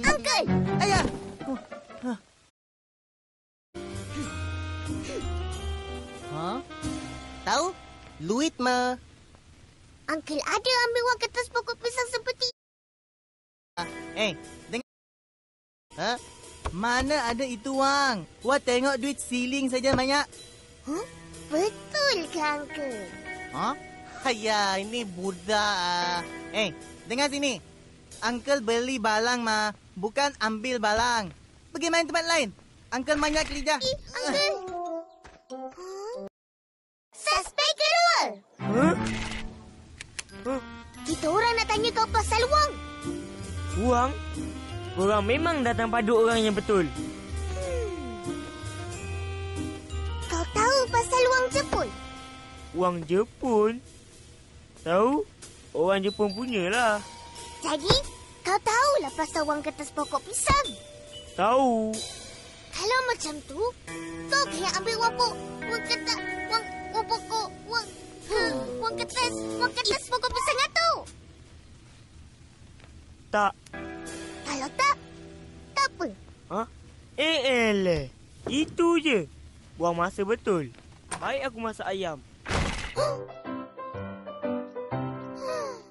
Uncle! Ayah! Ha? Tahu? Luit mah. Uncle ada ambil wang kertas pokok pisang seperti... Dengar. Ha? Mana ada itu wang? Wah tengok duit siling saja banyak. Huh? Betul ke, Uncle? Ha? Hayah, ini budak. Dengar sini. Uncle beli balang mah, bukan ambil balang. Pergi main tempat lain. Uncle banyak kerja. Uncle! Suspek kedua! Kita orang nak tanya kau pasal wang. Wang? Korang memang datang pada orang yang betul. Kau tahu pasal wang Jepun? Wang Jepun? Tahu? Orang Jepun punyalah. Jadi, kau tahulah pasal wang kertas pokok pisang. Tahu. Kalau macam tu, kau kena ambil wang kertas, wang pokok, wang kertas pokok pisang itu. Tak. Kalau tak apa. Ha? Elah. Itu je. Buang masa betul. Baik aku masak ayam.